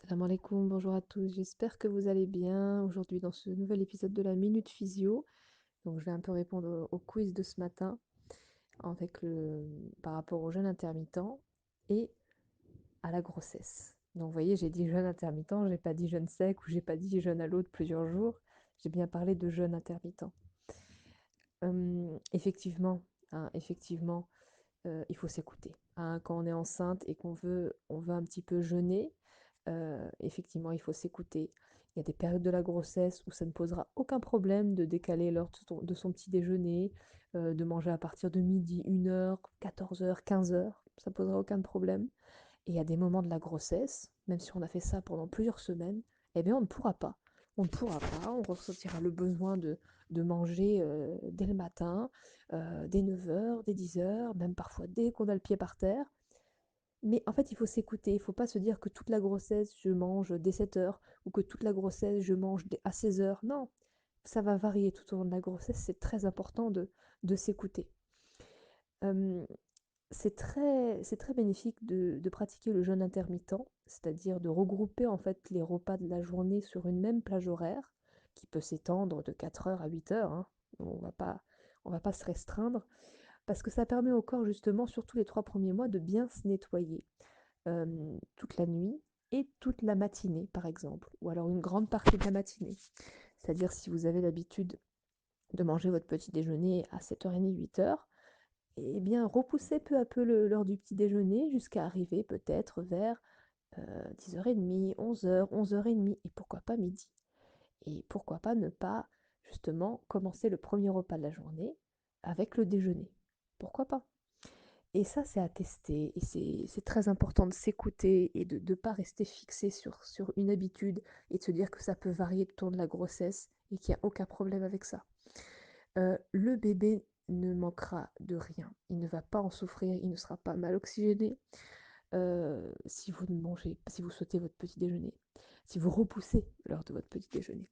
Salam alaikum, bonjour à tous, j'espère que vous allez bien aujourd'hui dans ce nouvel épisode de la Minute Physio. Donc je vais un peu répondre au quiz de ce matin par rapport au jeûne intermittent et à la grossesse. Donc vous voyez, j'ai dit jeûne intermittent, j'ai pas dit jeûne sec ou j'ai pas dit jeûne à l'eau de plusieurs jours, j'ai bien parlé de jeûne intermittent. Effectivement, effectivement, il faut s'écouter, hein. Quand on est enceinte et on veut un petit peu jeûner, effectivement, il faut s'écouter. Il y a des périodes de la grossesse où ça ne posera aucun problème de décaler l'heure de son petit déjeuner, de manger à partir de midi, 1 heure, 14 heures, 15 heures, ça ne posera aucun problème. Et il y a des moments de la grossesse, même si on a fait ça pendant plusieurs semaines, eh bien on ne pourra pas. On ne pourra pas, on ressentira le besoin de manger dès le matin, dès 9 heures, dès 10 heures, même parfois dès qu'on a le pied par terre. Mais en fait, il faut s'écouter. Il ne faut pas se dire que toute la grossesse, je mange dès 7 heures ou que toute la grossesse, je mange à 16 heures. Non, ça va varier tout au long de la grossesse. C'est très important de s'écouter. Euh, c'est très bénéfique de pratiquer le jeûne intermittent, c'est-à-dire de regrouper en fait les repas de la journée sur une même plage horaire qui peut s'étendre de 4 heures à 8 heures, hein. On va pas se restreindre parce que ça permet au corps justement, surtout les 3 premiers mois, de bien se nettoyer toute la nuit et toute la matinée, par exemple, ou alors une grande partie de la matinée. C'est-à-dire si vous avez l'habitude de manger votre petit déjeuner à 7h30, 8 heures, eh bien repoussez peu à peu l'heure du petit déjeuner jusqu'à arriver peut-être vers 10h30, 11h, 11h30, et pourquoi pas midi. Et pourquoi pas ne pas justement commencer le premier repas de la journée avec le déjeuner. Pourquoi pas? Et ça, c'est à tester, et c'est très important de s'écouter et de ne pas rester fixé sur une habitude et de se dire que ça peut varier tout au long de la grossesse et qu'il n'y a aucun problème avec ça. Le bébé ne manquera de rien, il ne va pas en souffrir, il ne sera pas mal oxygéné si vous sautez votre petit déjeuner, si vous repoussez l'heure de votre petit déjeuner.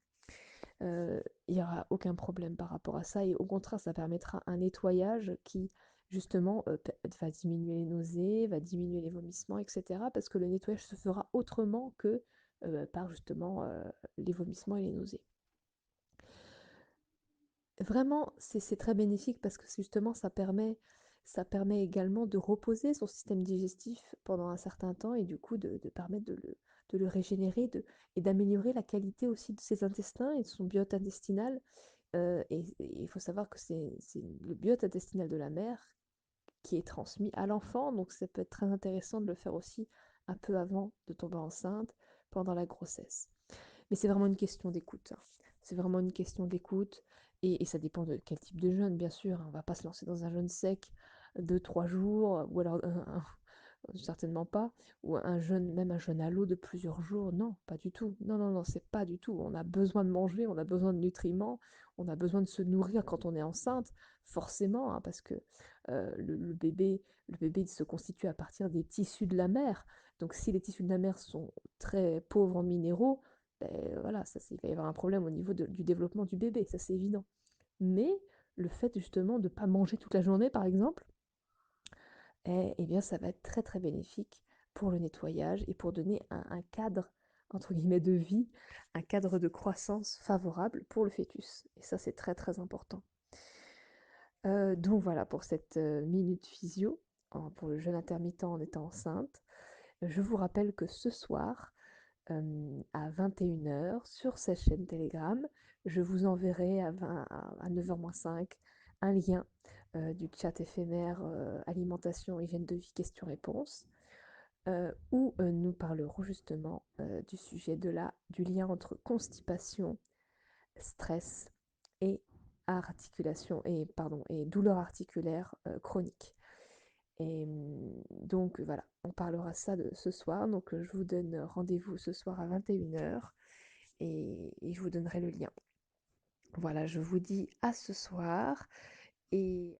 Il n'y aura aucun problème par rapport à ça et au contraire, ça permettra un nettoyage qui, justement, va diminuer les nausées, va diminuer les vomissements, etc. Parce que le nettoyage se fera autrement que par justement les vomissements et les nausées. Vraiment, c'est très bénéfique parce que justement, ça permet également de reposer son système digestif pendant un certain temps et du coup de permettre de le régénérer et d'améliorer la qualité aussi de ses intestins et de son biote intestinal. Et il faut savoir que c'est le biote intestinal de la mère qui est transmis à l'enfant, donc ça peut être très intéressant de le faire aussi un peu avant de tomber enceinte, pendant la grossesse. Mais c'est vraiment une question d'écoute, hein. C'est vraiment une question d'écoute et ça dépend de quel type de jeûne, bien sûr, hein. On ne va pas se lancer dans un jeûne sec de 3 jours ou alors certainement pas, ou même un jeûne à l'eau de plusieurs jours. Non, pas du tout. Non, non, non, c'est pas du tout. On a besoin de manger, on a besoin de nutriments, on a besoin de se nourrir quand on est enceinte, forcément, hein, parce que le bébé il se constitue à partir des tissus de la mère. Donc si les tissus de la mère sont très pauvres en minéraux, ben, voilà, il va y avoir un problème au niveau du développement du bébé, ça c'est évident. Mais le fait justement de ne pas manger toute la journée, par exemple, eh bien, ça va être très très bénéfique pour le nettoyage et pour donner un cadre, entre guillemets, de vie, un cadre de croissance favorable pour le fœtus. Et ça, c'est très très important. Donc voilà pour cette minute physio, pour le jeûne intermittent en étant enceinte. Je vous rappelle que ce soir, à 21 heures, sur cette chaîne Telegram, je vous enverrai à 9h moins 5 un lien du chat éphémère alimentation, hygiène de vie, questions-réponses, où nous parlerons justement du sujet du lien entre constipation, stress et articulation et douleur articulaire chronique. Et donc voilà, on parlera ça ce soir. Donc je vous donne rendez-vous ce soir à 21 heures et je vous donnerai le lien. Voilà, je vous dis à ce soir et